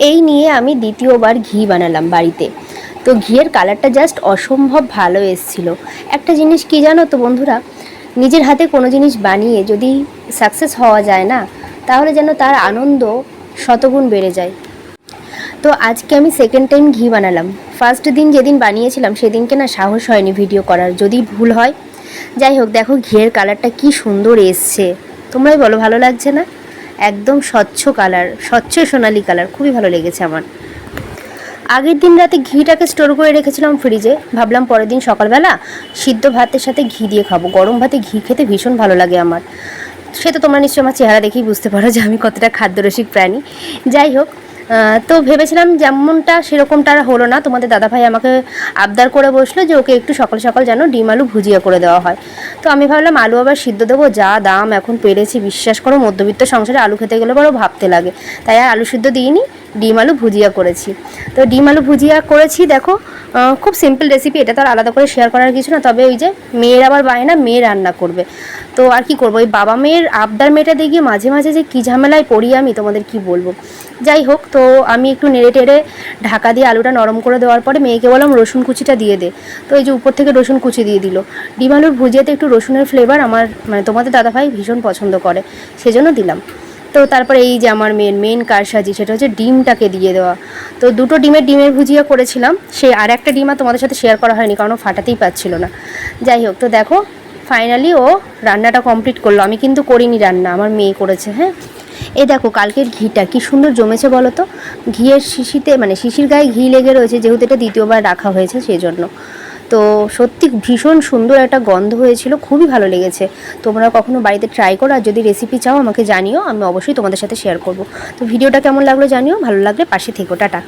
এই নিয়ে আমি দ্বিতীয়বার ঘি বানালাম বাড়িতে। তো ঘিয়ের কালারটা জাস্ট অসম্ভব ভালো এসেছিলো। একটা জিনিস কি জানো তো বন্ধুরা, নিজের হাতে কোনো জিনিস বানিয়ে যদি সাকসেস হওয়া যায় না, তাহলে যেন তার আনন্দ শতগুণ বেড়ে যায়। তো আজকে আমি সেকেন্ড টাইম ঘি বানালাম। ফার্স্ট দিন যেদিন বানিয়েছিলাম সেদিনকে না সাহস হয়নি ভিডিও করার, যদি ভুল হয়। যাই হোক, দেখো ঘিয়ের কালারটা কি সুন্দর এসছে, তোমরাই বলো ভালো লাগছে না? একদম স্বচ্ছ কালার, স্বচ্ছ সোনালি কালার, খুবই ভালো লেগেছে আমার। আগের দিন রাতে ঘিটাকে স্টোর করে রেখেছিলাম ফ্রিজে, ভাবলাম পরের দিন সকালবেলা সিদ্ধ ভাতের সাথে ঘি দিয়ে খাবো। গরম ভাতে ঘি খেতে ভীষণ ভালো লাগে আমার। সে তো তোমরা নিশ্চয়ই আমার চেহারা দেখেই বুঝতে পারো যে আমি কতটা খাদ্যরসিক প্রাণী। যাই হোক, তো ভেবেছিলাম যেমনটা সেরকমটা আর হলো না। তোমাদের দাদাভাই আমাকে আবদার করে বসলো যে ওকে একটু সকাল সকাল যেন ডিম আলু ভুজিয়া করে দেওয়া হয়। তো আমি ভাবলাম আলু আবার সিদ্ধ দেবো, যা দাম এখন পেরেছি বিশ্বাস করো, মধ্যবিত্ত সংসারে আলু খেতে গেলে বড় ভাবতে লাগে, তাই আর আলু সিদ্ধ দিইনি, ডিম আলু ভুজিয়া করেছি। তো ডিম আলু ভুজিয়া করেছি, দেখো খুব সিম্পল রেসিপি, এটা তো আর আলাদা করে শেয়ার করার কিছু না। তবে ওই যে মেয়ের আবার বায়না, মেয়ে রান্না করবে, তো আর কি করবো, ওই বাবা মেয়ের আবদার মেটাতে গিয়ে মাঝে মাঝে যে কী ঝামেলায় পড়ি আমি তোমাদের কি বলবো। যাই হোক, তো আমি একটু নেড়ে টেড়ে ঢাকা দিয়ে আলুটা নরম করে দেওয়ার পরে মেয়েকে বললাম রসুন কুচিটা দিয়ে দে। তো এই যে উপর থেকে রসুন কুচি দিয়ে দিল। ডিম আলুর ভুজিয়াতে একটু রসুনের ফ্লেভার আমার মানে তোমাদের দাদাভাই ভীষণ পছন্দ করে, সেজন্য দিলাম। তো তারপরে এই যে আমার মেন কারসাজি, সেটা হচ্ছে ডিমটাকে দিয়ে দেওয়া। তো দুটো ডিমের ভুজিয়া করেছিলাম, সে আর একটা ডিম আর তোমাদের সাথে শেয়ার করা হয়নি কারণ ফাটাতেই পাচ্ছিল না। যাই হোক, তো দেখো ফাইনালি ও রান্নাটা কমপ্লিট করলো। আমি কিন্তু করিনি রান্না, আমার মেয়ে করেছে। হ্যাঁ, এই দেখো কালকের ঘিটা কি সুন্দর জমেছে বলো তো। ঘিয়ের শিশিতে মানে শিশির গায়ে ঘি লেগে রয়েছে, যেহেতু এটা দ্বিতীয়বার রাখা হয়েছে সেই জন্য। তো সত্যি ভীষণ সুন্দর একটা গন্ধ হয়েছিল, খুবই ভালো লেগেছে। তোমরা কখনো বাড়িতে ট্রাই করো, আর যদি রেসিপি চাও আমাকে জানিও, আমি অবশ্যই তোমাদের সাথে শেয়ার করব। তো ভিডিওটা কেমন লাগলো জানিও, ভালো লাগলে পাশে থেকো। টাটা।